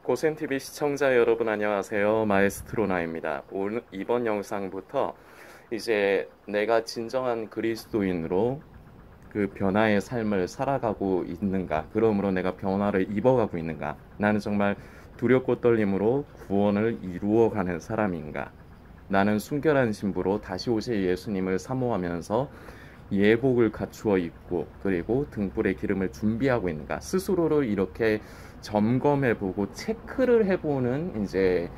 고센TV 시청자 여러분 안녕하세요. 마에스트로나입니다. 오늘 이번 영상부터 이제 내가 진정한 그리스도인으로 그 변화의 삶을 살아가고 있는가, 그러므로 내가 변화를 입어가고 있는가, 나는 정말 두렵고 떨림으로 구원을 이루어가는 사람인가, 나는 순결한 신부로 다시 오실 예수님을 사모하면서 예복을 갖추어 입고 그리고 등불의 기름을 준비하고 있는가, 스스로를 이렇게 점검해보고 체크를 해보는 이제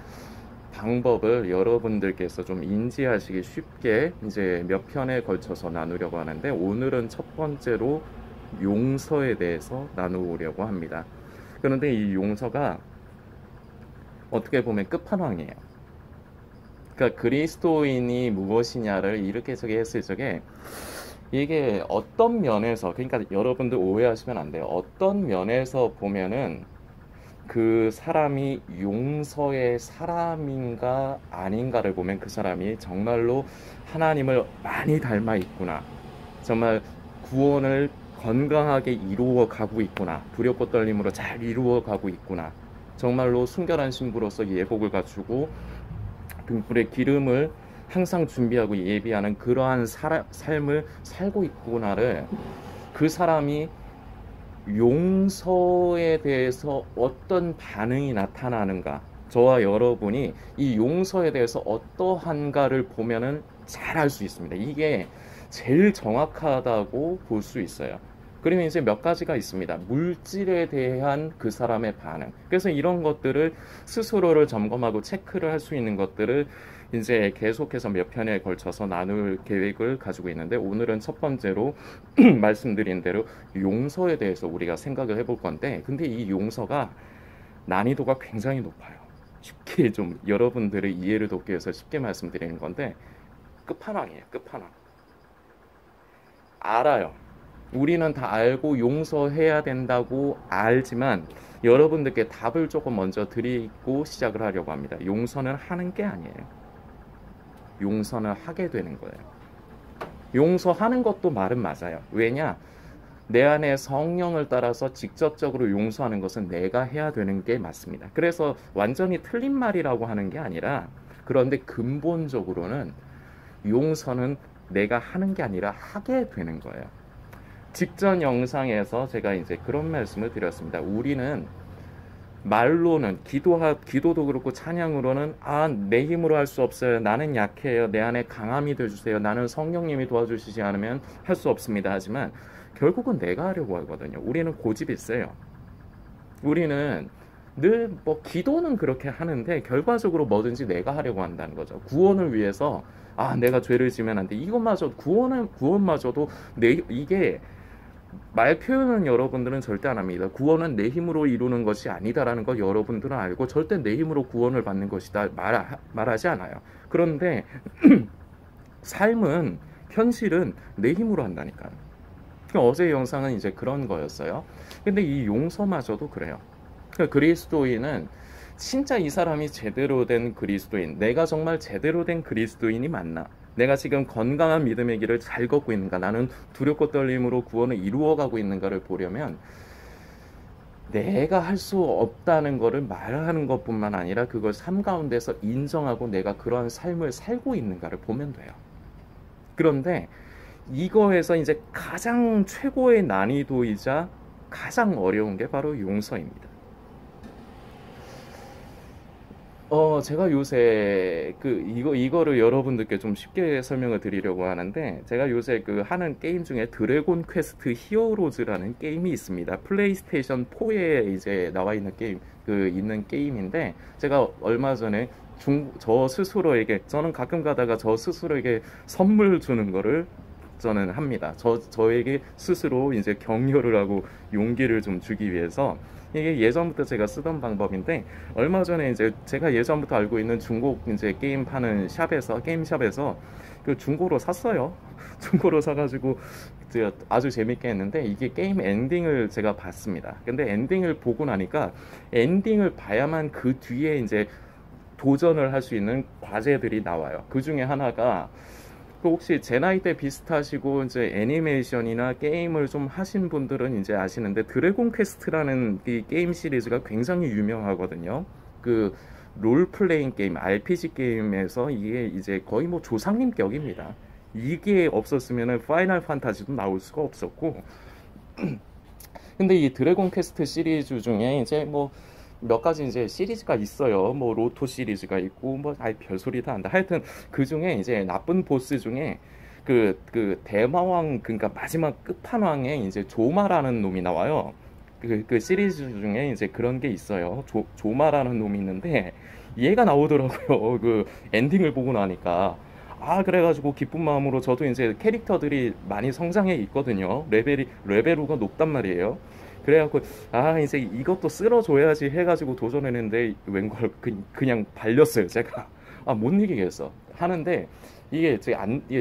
방법을 여러분들께서 좀 인지하시기 쉽게 이제 몇 편에 걸쳐서 나누려고 하는데, 오늘은 첫 번째로 용서에 대해서 나누려고 합니다. 그런데 이 용서가 어떻게 보면 끝판왕이에요. 그러니까 그리스도인이 무엇이냐를 이렇게 저기 했을 적에 이게 어떤 면에서, 그러니까 여러분들 오해하시면 안 돼요. 어떤 면에서 보면은 그 사람이 용서의 사람인가 아닌가를 보면 그 사람이 정말로 하나님을 많이 닮아 있구나, 정말 구원을 건강하게 이루어 가고 있구나, 두렵고 떨림으로 잘 이루어 가고 있구나, 정말로 순결한 신부로서 예복을 갖추고 등불의 기름을 항상 준비하고 예비하는 그러한 삶을 살고 있구나를, 그 사람이 용서에 대해서 어떤 반응이 나타나는가, 저와 여러분이 이 용서에 대해서 어떠한가를 보면은 잘 알 수 있습니다. 이게 제일 정확하다고 볼 수 있어요. 그러면 이제 몇 가지가 있습니다. 물질에 대한 그 사람의 반응. 그래서 이런 것들을 스스로를 점검하고 체크를 할 수 있는 것들을 이제 계속해서 몇 편에 걸쳐서 나눌 계획을 가지고 있는데, 오늘은 첫 번째로 말씀드린 대로 용서에 대해서 우리가 생각을 해볼 건데, 근데 이 용서가 난이도가 굉장히 높아요. 쉽게 좀 여러분들의 이해를 돕기 위해서 쉽게 말씀드리는 건데, 끝판왕이에요. 끝판왕. 알아요. 우리는 다 알고 용서해야 된다고 알지만, 여러분들께 답을 조금 먼저 드리고 시작을 하려고 합니다. 용서는 하는 게 아니에요. 용서는 하게 되는 거예요. 용서하는 것도 말은 맞아요. 왜냐? 내 안에 성령을 따라서 직접적으로 용서하는 것은 내가 해야 되는 게 맞습니다. 그래서 완전히 틀린 말이라고 하는 게 아니라, 그런데 근본적으로는 용서는 내가 하는 게 아니라 하게 되는 거예요. 직전 영상에서 제가 이제 그런 말씀을 드렸습니다. 우리는 말로는 기도도 그렇고 찬양으로는 내 힘으로 할 수 없어요, 나는 약해요, 내 안에 강함이 되어주세요, 나는 성령님이 도와주시지 않으면 할 수 없습니다 하지만 결국은 내가 하려고 하거든요. 우리는 고집이 세요. 우리는 늘 기도는 그렇게 하는데 결과적으로 뭐든지 내가 하려고 한다는 거죠. 구원을 위해서 내가 죄를 지면 안 돼, 이것마저 구원마저도 이게 말 표현은 여러분들은 절대 안 합니다. 구원은 내 힘으로 이루는 것이 아니다라는 걸 여러분들은 알고 절대 내 힘으로 구원을 받는 것이다 말하지 않아요. 그런데 삶은, 현실은 내 힘으로 한다니까요. 어제 영상은 이제 그런 거였어요. 근데 이 용서마저도 그래요. 그리스도인은 진짜 이 사람이 제대로 된 그리스도인, 내가 정말 제대로 된 그리스도인이 맞나, 내가 지금 건강한 믿음의 길을 잘 걷고 있는가, 나는 두렵고 떨림으로 구원을 이루어가고 있는가를 보려면 내가 할 수 없다는 것을 말하는 것뿐만 아니라 그걸 삶 가운데서 인정하고 내가 그러한 삶을 살고 있는가를 보면 돼요. 그런데 이거에서 이제 가장 최고의 난이도이자 가장 어려운 게 바로 용서입니다. 제가 요새 이거를 여러분들께 좀 쉽게 설명을 드리려고 하는데, 제가 요새 하는 게임 중에 드래곤 퀘스트 히어로즈라는 게임이 있습니다. 플레이스테이션 4에 이제 나와 있는 게임인데, 제가 얼마 전에 저 스스로에게, 저는 가끔 가다가 저 스스로에게 선물 주는 거를 저는 합니다. 저에게 스스로 이제 격려를 하고 용기를 좀 주기 위해서. 이게 예전부터 제가 쓰던 방법인데, 얼마 전에 이제 제가 예전부터 알고 있는 중고 이제 게임 파는 게임샵에서 중고로 샀어요. 중고로 사가지고 제가 아주 재밌게 했는데, 이게 게임 엔딩을 제가 봤습니다. 근데 엔딩을 보고 나니까, 엔딩을 봐야만 그 뒤에 이제 도전을 할 수 있는 과제들이 나와요. 그 중에 하나가 그 혹시 제 나이 대 비슷하시고 이제 애니메이션이나 게임을 좀 하신 분들은 이제 아시는데 드래곤 퀘스트라는 이 게임 시리즈가 굉장히 유명하거든요. 그 롤플레잉 게임, RPG 게임에서 이게 이제 거의 뭐 조상님 격입니다. 이게 없었으면은 파이널 판타지도 나올 수가 없었고, 근데 이 드래곤 퀘스트 시리즈 중에 이제 뭐 몇 가지 이제 시리즈가 있어요. 뭐 로토 시리즈가 있고 뭐 아이 별소리 다 한다. 하여튼 그 중에 이제 나쁜 보스 중에 그 대마왕, 그러니까 마지막 끝판왕에 이제 조마라는 놈이 나와요. 그 시리즈 중에 이제 그런 게 있어요. 조마라는 놈이 있는데 얘가 나오더라고요. 그 엔딩을 보고 나니까. 아, 그래가지고 기쁜 마음으로 저도 이제 캐릭터들이 많이 성장해 있거든요. 레벨우가 높단 말이에요. 그래갖고 아, 이제 이것도 쓸어줘야지 해가지고 도전했는데 웬걸 그냥 발렸어요 제가. 아, 못 이기겠어 하는데 이게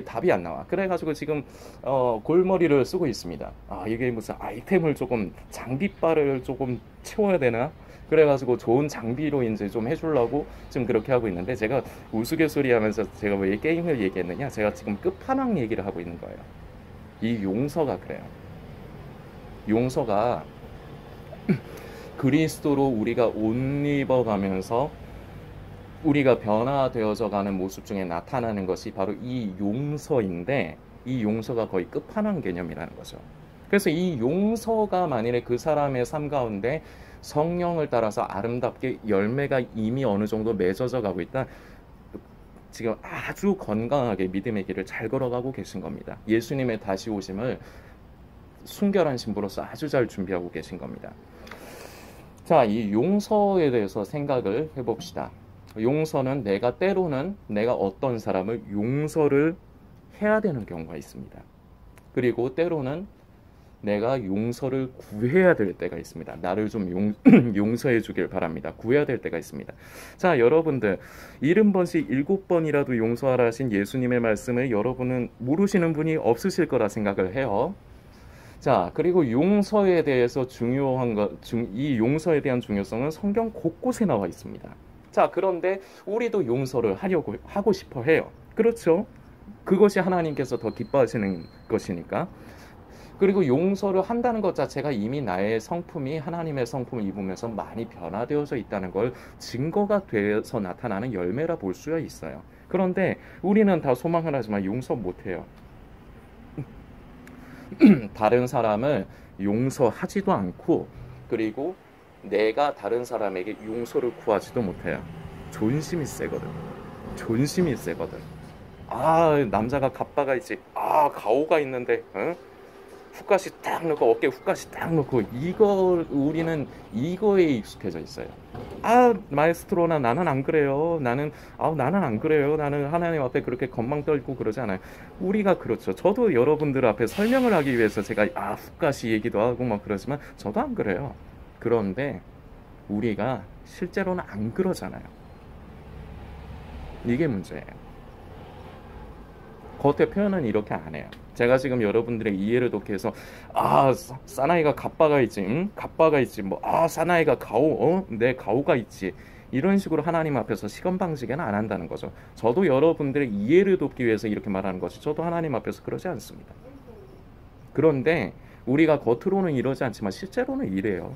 답이 안 나와. 그래가지고 지금 골머리를 쓰고 있습니다. 아, 이게 무슨 아이템을 조금 장비빨을 조금 채워야 되나? 그래가지고 좋은 장비로 이제 좀 해주려고 지금 그렇게 하고 있는데, 제가 우스갯소리 하면서 제가 왜 게임을 얘기했느냐, 제가 지금 끝판왕 얘기를 하고 있는 거예요. 이 용서가 그래요. 용서가 그리스도로 우리가 옷 입어가면서 우리가 변화되어져 가는 모습 중에 나타나는 것이 바로 이 용서인데, 이 용서가 거의 끝판왕 개념이라는 거죠. 그래서 이 용서가 만일에 그 사람의 삶 가운데 성령을 따라서 아름답게 열매가 이미 어느 정도 맺어져 가고 있다, 지금 아주 건강하게 믿음의 길을 잘 걸어가고 계신 겁니다. 예수님의 다시 오심을 순결한 신부로서 아주 잘 준비하고 계신 겁니다. 자, 이 용서에 대해서 생각을 해봅시다. 용서는 때로는 내가 어떤 사람을 용서를 해야 되는 경우가 있습니다. 그리고 때로는 내가 용서를 구해야 될 때가 있습니다. 나를 좀 용서해 주길 바랍니다. 구해야 될 때가 있습니다. 자, 여러분들 70번씩 7번이라도 용서하라 하신 예수님의 말씀을 여러분은 모르시는 분이 없으실 거라 생각을 해요. 자, 그리고 용서에 대해서 이 용서에 대한 중요성은 성경 곳곳에 나와 있습니다. 자, 그런데 우리도 용서를 하고 싶어 해요. 그렇죠? 그것이 하나님께서 더 기뻐하시는 것이니까. 그리고 용서를 한다는 것 자체가 이미 나의 성품이 하나님의 성품을 입으면서 많이 변화되어져 있다는 걸 증거가 돼서 나타나는 열매라 볼 수가 있어요. 그런데 우리는 다 소망을 하지만 용서 못해요. 다른 사람을 용서하지도 않고, 그리고 내가 다른 사람에게 용서를 구하지도 못해요. 존심이 세거든. 존심이 세거든. 아, 남자가 갑바가 있지, 아, 가오가 있는데 훅가시 딱 넣고, 어깨에 훅가시 딱 넣고, 우리는 이거에 익숙해져 있어요. 아, 마에스트로나 나는 안 그래요. 나는 안 그래요. 나는 하나님 앞에 그렇게 건방 떨고 그러지 않아요. 우리가 그렇죠. 저도 여러분들 앞에 설명을 하기 위해서 제가 훅가시 얘기도 하고 막 그러지만 저도 안 그래요. 그런데 우리가 실제로는 안 그러잖아요. 이게 문제예요. 겉에 표현은 이렇게 안 해요. 제가 지금 여러분들의 이해를 돕기 위해서 사나이가 갑바가 있지, 갑바가 있지, 사나이가 가오, 내 가오가 있지, 이런 식으로 하나님 앞에서 시건방지게는 안 한다는 거죠. 저도 여러분들의 이해를 돕기 위해서 이렇게 말하는 것이, 저도 하나님 앞에서 그러지 않습니다. 그런데 우리가 겉으로는 이러지 않지만 실제로는 이래요.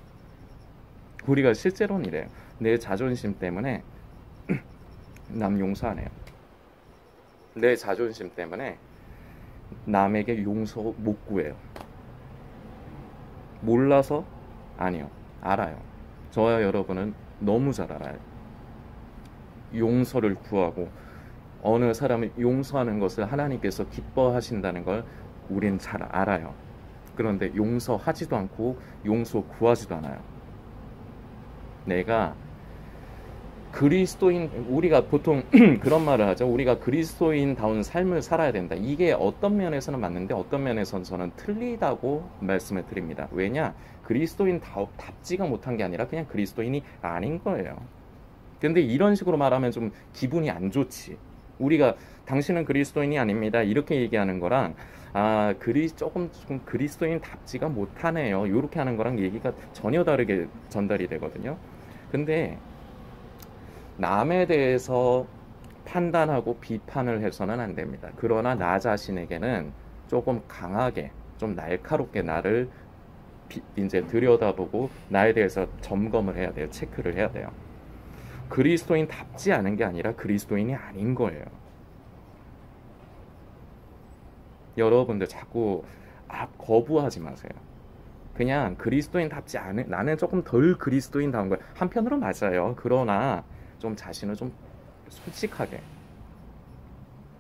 우리가 실제로는 이래요. 내 자존심 때문에 남 용서 안 해요. 내 자존심 때문에 남에게 용서 못 구해요. 몰라서? 아니요. 알아요. 저와 여러분은 너무 잘 알아요. 용서를 구하고 어느 사람을 용서하는 것을 하나님께서 기뻐하신다는 걸 우린 잘 알아요. 그런데 용서하지도 않고 용서 구하지도 않아요. 내가 그리스도인, 우리가 보통 그런 말을 하죠. 우리가 그리스도인다운 삶을 살아야 된다. 이게 어떤 면에서는 맞는데 어떤 면에서는 저는 틀리다고 말씀을 드립니다. 왜냐? 그리스도인답지가 못한 게 아니라 그냥 그리스도인이 아닌 거예요. 근데 이런 식으로 말하면 좀 기분이 안 좋지. 우리가 당신은 그리스도인이 아닙니다, 이렇게 얘기하는 거랑 조금 그리스도인답지가 못하네요, 이렇게 하는 거랑 얘기가 전혀 다르게 전달이 되거든요. 근데 남에 대해서 판단하고 비판을 해서는 안 됩니다. 그러나 나 자신에게는 조금 강하게, 좀 날카롭게 나를 이제 들여다보고 나에 대해서 점검을 해야 돼요. 체크를 해야 돼요. 그리스도인답지 않은 게 아니라 그리스도인이 아닌 거예요. 여러분들 자꾸 거부하지 마세요. 그냥 그리스도인답지 않은, 나는 조금 덜 그리스도인다운 거예요. 한편으로 맞아요. 그러나 좀 자신을 좀 솔직하게,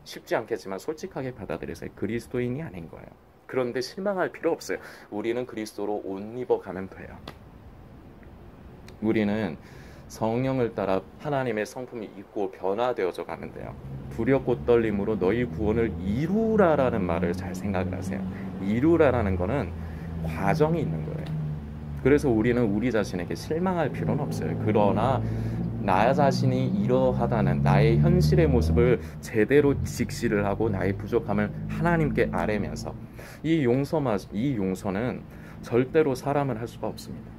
쉽지 않겠지만 솔직하게 받아들이세요. 그리스도인이 아닌 거예요. 그런데 실망할 필요 없어요. 우리는 그리스도로 옷 입어가면 돼요. 우리는 성령을 따라 하나님의 성품이 있고 변화되어져 가면 돼요. 두렵고 떨림으로 너희 구원을 이루라라는 말을 잘 생각을 하세요. 이루라라는 거는 과정이 있는 거예요. 그래서 우리는 우리 자신에게 실망할 필요는 없어요. 그러나 나 자신이 이러하다는 나의 현실의 모습을 제대로 직시를 하고 나의 부족함을 하나님께 아뢰면서 이 용서는 절대로 사람을 할 수가 없습니다.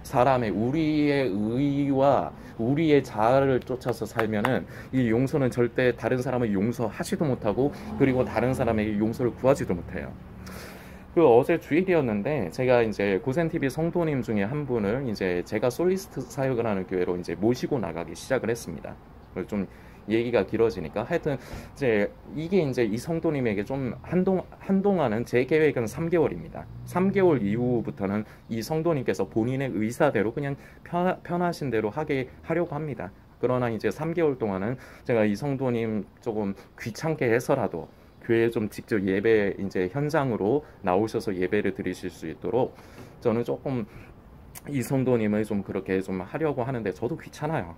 사람의 우리의 의와 우리의 자아를 쫓아서 살면은 이 용서는 절대 다른 사람을 용서하지도 못하고 그리고 다른 사람에게 용서를 구하지도 못해요. 그 어제 주일이었는데 제가 이제 고센 TV 성도님 중에 한 분을 이제 제가 솔리스트 사역을 하는 교회로 이제 모시고 나가기 시작을 했습니다. 좀 얘기가 길어지니까 하여튼 이게 이제 이 성도님에게 좀 한동안은 제 계획은 3개월입니다. 3개월 이후부터는 이 성도님께서 본인의 의사대로 그냥 편하신 대로 하려고 합니다. 그러나 이제 3개월 동안은 제가 이 성도님 조금 귀찮게 해서라도 교회에 좀 직접 예배 이제 현장으로 나오셔서 예배를 드리실 수 있도록 저는 조금 이 성도님을 좀 그렇게 좀 하려고 하는데 저도 귀찮아요.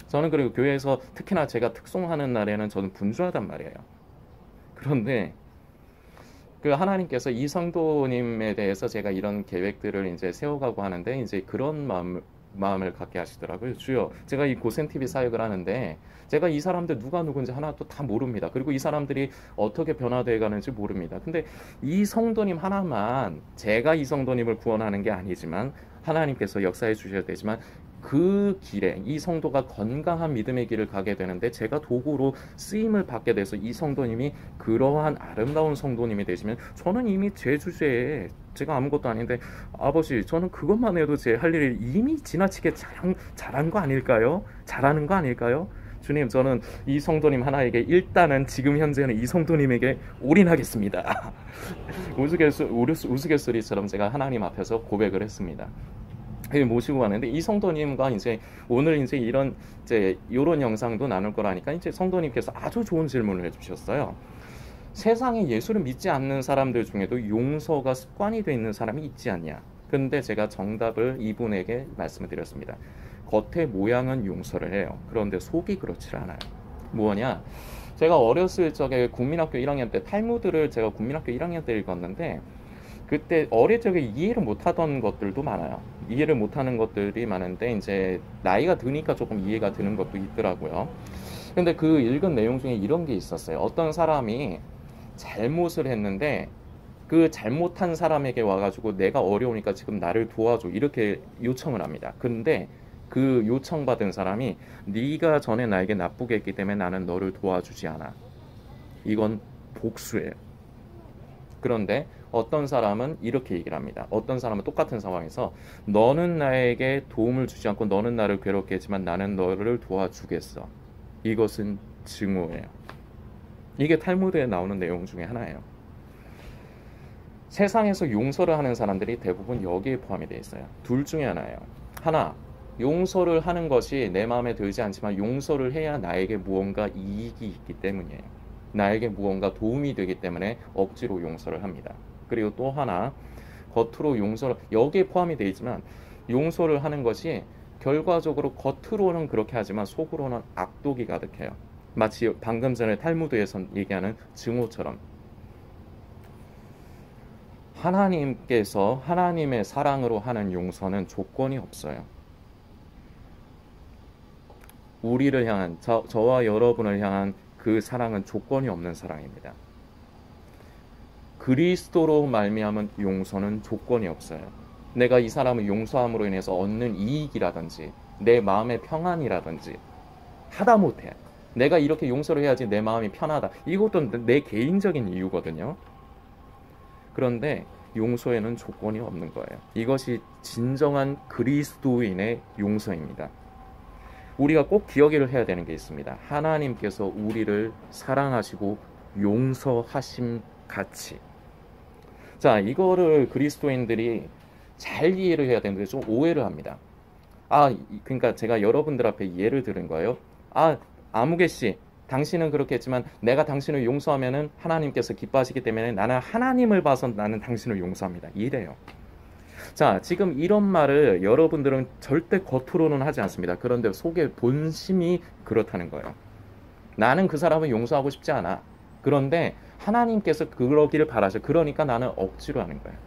저는 그리고 교회에서 특히나 제가 특송하는 날에는 저는 분주하단 말이에요. 그런데 그 하나님께서 이 성도님에 대해서 제가 이런 계획들을 이제 세워가고 하는데 이제 그런 마음을 갖게 하시더라고요. 주여, 제가 이 고센 TV 사역을 하는데 제가 이 사람들 누가 누군지 하나도 다 모릅니다. 그리고 이 사람들이 어떻게 변화되어 가는지 모릅니다. 근데 이 성도님 하나만, 제가 이 성도님을 구원하는 게 아니지만 하나님께서 역사해 주셔야 되지만 그 길에 이 성도가 건강한 믿음의 길을 가게 되는데 제가 도구로 쓰임을 받게 돼서 이 성도님이 그러한 아름다운 성도님이 되시면 저는 이미 제 주제에 제가 아무것도 아닌데 아버지, 저는 그것만 해도 제 할 일이 이미 지나치게 잘한 거 아닐까요? 잘하는 거 아닐까요? 주님, 저는 이 성도님 하나에게 일단은 지금 현재는 이 성도님에게 올인하겠습니다. 우스갯소리처럼 제가 하나님 앞에서 고백을 했습니다. 모시고 가는데 이 성도님과 이제 오늘 이제 이런 영상도 나눌 거라니까 이제 성도님께서 아주 좋은 질문을 해주셨어요. 세상에 예수를 믿지 않는 사람들 중에도 용서가 습관이 돼 있는 사람이 있지 않냐? 근데 제가 정답을 이분에게 말씀을 드렸습니다. 겉의 모양은 용서를 해요. 그런데 속이 그렇지 않아요. 뭐냐? 제가 어렸을 적에 국민학교 1학년 때 탈무드를 제가 국민학교 1학년 때 읽었는데 그때 어릴 적에 이해를 못하던 것들도 많아요. 이해를 못하는 것들이 많은데 이제 나이가 드니까 조금 이해가 되는 것도 있더라고요. 근데 그 읽은 내용 중에 이런 게 있었어요. 어떤 사람이 잘못을 했는데 그 잘못한 사람에게 와가지고 내가 어려우니까 지금 나를 도와줘 이렇게 요청을 합니다. 근데 그 요청받은 사람이 네가 전에 나에게 나쁘게 했기 때문에 나는 너를 도와주지 않아. 이건 복수예요. 그런데 어떤 사람은 이렇게 얘기를 합니다. 어떤 사람은 똑같은 상황에서 너는 나에게 도움을 주지 않고 너는 나를 괴롭게 했지만 나는 너를 도와주겠어. 이것은 증오예요. 이게 탈무드에 나오는 내용 중에 하나예요. 세상에서 용서를 하는 사람들이 대부분 여기에 포함이 되어 있어요. 둘 중에 하나예요. 하나, 용서를 하는 것이 내 마음에 들지 않지만 용서를 해야 나에게 무언가 이익이 있기 때문이에요. 나에게 무언가 도움이 되기 때문에 억지로 용서를 합니다. 그리고 또 하나, 겉으로 용서를, 여기에 포함이 되어 있지만 용서를 하는 것이 결과적으로 겉으로는 그렇게 하지만 속으로는 악독이 가득해요. 마치 방금 전에 탈무드에서 얘기하는 증오처럼. 하나님께서 하나님의 사랑으로 하는 용서는 조건이 없어요. 우리를 향한, 저와 여러분을 향한 그 사랑은 조건이 없는 사랑입니다. 그리스도로 말미암은 용서는 조건이 없어요. 내가 이 사람을 용서함으로 인해서 얻는 이익이라든지 내 마음의 평안이라든지 하다못해 내가 이렇게 용서를 해야지 내 마음이 편하다. 이것도 내 개인적인 이유거든요. 그런데 용서에는 조건이 없는 거예요. 이것이 진정한 그리스도인의 용서입니다. 우리가 꼭 기억을 해야 되는 게 있습니다. 하나님께서 우리를 사랑하시고 용서하심 같이. 자, 이거를 그리스도인들이 잘 이해를 해야 되는데 좀 오해를 합니다. 그러니까 제가 여러분들 앞에 예를 들은 거예요. 아무개 씨, 당신은 그렇게 했지만 내가 당신을 용서하면은 하나님께서 기뻐하시기 때문에 나는 하나님을 봐서 나는 당신을 용서합니다. 이래요. 자, 지금 이런 말을 여러분들은 절대 겉으로는 하지 않습니다. 그런데 속에 본심이 그렇다는 거예요. 나는 그 사람을 용서하고 싶지 않아. 그런데 하나님께서 그러기를 바라셔. 그러니까 나는 억지로 하는 거예요.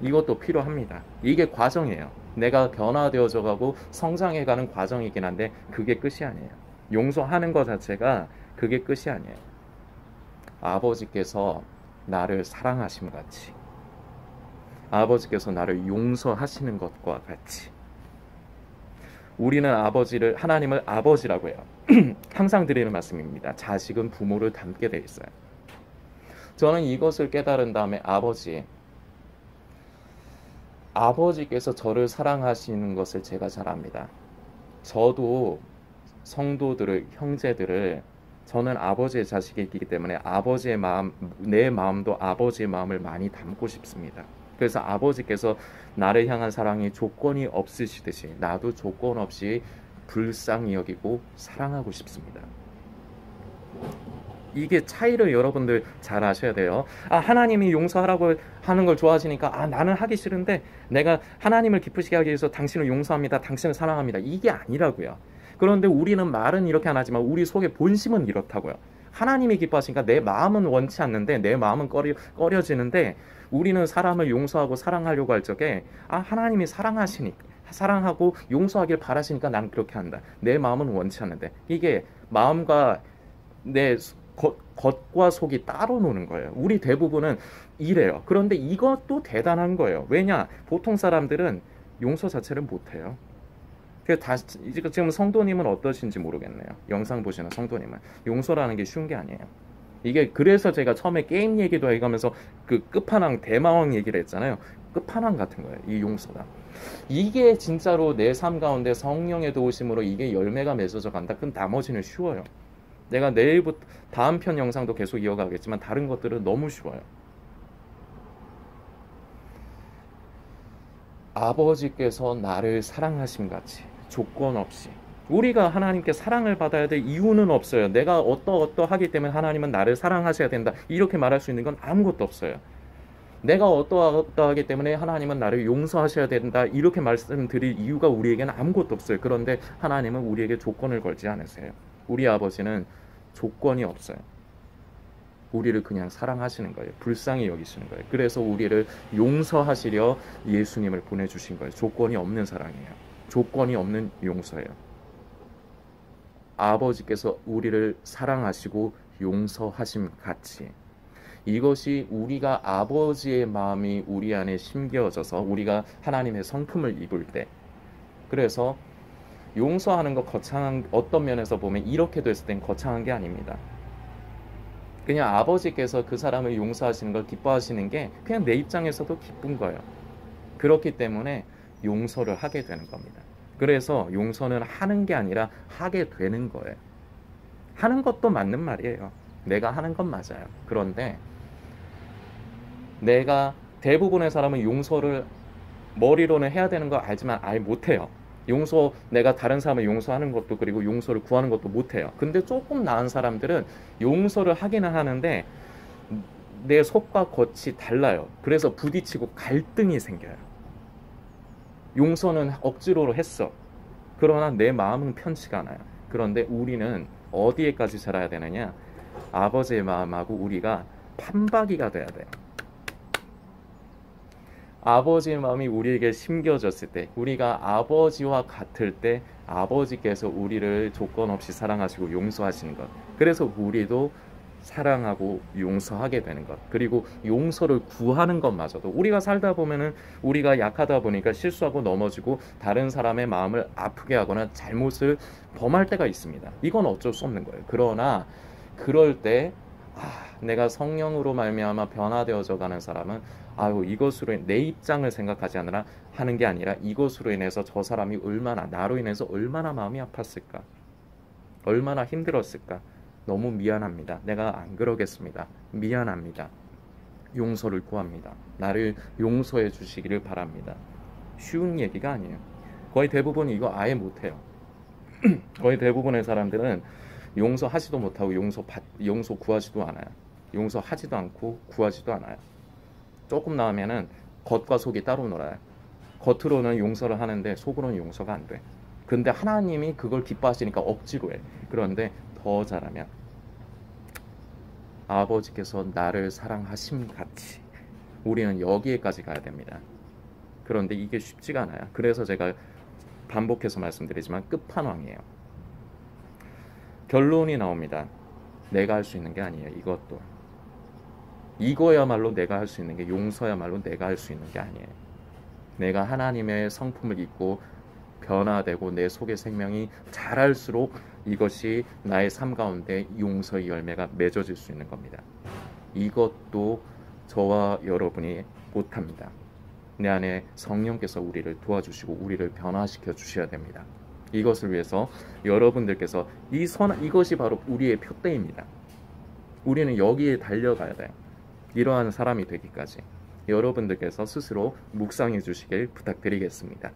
이것도 필요합니다. 이게 과정이에요. 내가 변화되어져 가고 성장해가는 과정이긴 한데 그게 끝이 아니에요. 용서하는 것 자체가 그게 끝이 아니에요. 아버지께서 나를 사랑하심 같이, 아버지께서 나를 용서하시는 것과 같이 우리는 하나님을 아버지라고 해요. 항상 드리는 말씀입니다. 자식은 부모를 닮게 돼 있어요. 저는 이것을 깨달은 다음에 아버지께서 저를 사랑하시는 것을 제가 잘 압니다. 저도 성도들을, 형제들을, 저는 아버지의 자식이기 때문에 아버지의 마음, 내 마음도 아버지의 마음을 많이 담고 싶습니다. 그래서 아버지께서 나를 향한 사랑이 조건이 없으시듯이 나도 조건 없이 불쌍히 여기고 사랑하고 싶습니다. 이게 차이를 여러분들 잘 아셔야 돼요. 하나님이 용서하라고 하는 걸 좋아하시니까 나는 하기 싫은데 내가 하나님을 기쁘시게 하기 위해서 당신을 용서합니다. 당신을 사랑합니다. 이게 아니라고요. 그런데 우리는 말은 이렇게 안 하지만 우리 속의 본심은 이렇다고요. 하나님이 기뻐하시니까 내 마음은 원치 않는데, 내 마음은 꺼려지는데 우리는 사람을 용서하고 사랑하려고 할 적에 하나님이 사랑하고 용서하길 바라시니까 난 그렇게 한다. 내 마음은 원치 않는데. 이게 마음과 내 겉과 속이 따로 노는 거예요. 우리 대부분은 이래요. 그런데 이것도 대단한 거예요. 왜냐? 보통 사람들은 용서 자체를 못해요. 지금 성도님은 어떠신지 모르겠네요. 영상 보시는 성도님은 용서라는 게 쉬운 게 아니에요. 이게 그래서 제가 처음에 게임 얘기도 해가면서 그 끝판왕 대마왕 얘기를 했잖아요. 끝판왕 같은 거예요. 이 용서가. 이게 진짜로 내 삶 가운데 성령의 도우심으로 이게 열매가 맺어져 간다. 그럼 나머지는 쉬워요. 내가 내일부터 다음 편 영상도 계속 이어가겠지만 다른 것들은 너무 쉬워요. 아버지께서 나를 사랑하심 같이 조건 없이, 우리가 하나님께 사랑을 받아야 될 이유는 없어요. 내가 어떠하기 때문에 하나님은 나를 사랑하셔야 된다 이렇게 말할 수 있는 건 아무것도 없어요. 내가 어떠하기 때문에 하나님은 나를 용서하셔야 된다 이렇게 말씀드릴 이유가 우리에게는 아무것도 없어요. 그런데 하나님은 우리에게 조건을 걸지 않으세요. 우리 아버지는 조건이 없어요. 우리를 그냥 사랑하시는 거예요. 불쌍히 여기시는 거예요. 그래서 우리를 용서하시려 예수님을 보내주신 거예요. 조건이 없는 사랑이에요. 조건이 없는 용서예요. 아버지께서 우리를 사랑하시고 용서하심 같이, 이것이 우리가 아버지의 마음이 우리 안에 심겨져서 우리가 하나님의 성품을 입을 때, 그래서 용서하는 거 거창한, 어떤 면에서 보면 이렇게 됐을 땐 거창한 게 아닙니다. 그냥 아버지께서 그 사람을 용서하시는 걸 기뻐하시는 게 그냥 내 입장에서도 기쁜 거예요. 그렇기 때문에 용서를 하게 되는 겁니다. 그래서 용서는 하는 게 아니라 하게 되는 거예요. 하는 것도 맞는 말이에요. 내가 하는 건 맞아요. 그런데 내가, 대부분의 사람은 용서를 머리로는 해야 되는 거 알지만 아예 못해요. 내가 다른 사람을 용서하는 것도, 그리고 용서를 구하는 것도 못해요. 근데 조금 나은 사람들은 용서를 하기는 하는데 내 속과 겉이 달라요. 그래서 부딪히고 갈등이 생겨요. 용서는 억지로 했어. 그러나 내 마음은 편치가 않아요. 그런데 우리는 어디에까지 자라야 되느냐? 아버지의 마음하고 우리가 판박이가 돼야 돼요. 아버지의 마음이 우리에게 심겨졌을 때, 우리가 아버지와 같을 때 아버지께서 우리를 조건 없이 사랑하시고 용서하시는 것. 그래서 우리도 사랑하고 용서하게 되는 것, 그리고 용서를 구하는 것마저도, 우리가 살다 보면은 우리가 약하다 보니까 실수하고 넘어지고 다른 사람의 마음을 아프게 하거나 잘못을 범할 때가 있습니다. 이건 어쩔 수 없는 거예요. 그러나 그럴 때 내가 성령으로 말미암아 변화되어져 가는 사람은 아유, 이것으로 내 입장을 생각하지 않으라 하는 게 아니라 이것으로 인해서 저 사람이 얼마나, 나로 인해서 얼마나 마음이 아팠을까, 얼마나 힘들었을까. 너무 미안합니다. 내가 안 그러겠습니다. 미안합니다. 용서를 구합니다. 나를 용서해 주시기를 바랍니다. 쉬운 얘기가 아니에요. 거의 대부분 이거 아예 못해요. 거의 대부분의 사람들은 용서하지도 못하고 용서 구하지도 않아요. 용서하지도 않고 구하지도 않아요. 조금 나오면은 겉과 속이 따로 놀아요. 겉으로는 용서를 하는데 속으로는 용서가 안 돼. 근데 하나님이 그걸 기뻐하시니까 억지로 해. 그런데 더 잘하면 아버지께서 나를 사랑하심 같이 우리는 여기에까지 가야 됩니다. 그런데 이게 쉽지가 않아요. 그래서 제가 반복해서 말씀드리지만 끝판왕이에요. 결론이 나옵니다. 내가 할 수 있는 게 아니에요. 이거야말로 내가 할 수 있는 게, 용서야말로 내가 할 수 있는 게 아니에요. 내가 하나님의 성품을 입고 변화되고 내 속의 생명이 자랄수록 이것이 나의 삶 가운데 용서의 열매가 맺어질 수 있는 겁니다. 이것도 저와 여러분이 못합니다. 내 안에 성령께서 우리를 도와주시고 우리를 변화시켜 주셔야 됩니다. 이것을 위해서 여러분들께서 이것이 바로 우리의 표대입니다. 우리는 여기에 달려가야 돼요. 이러한 사람이 되기까지 여러분들께서 스스로 묵상해 주시길 부탁드리겠습니다.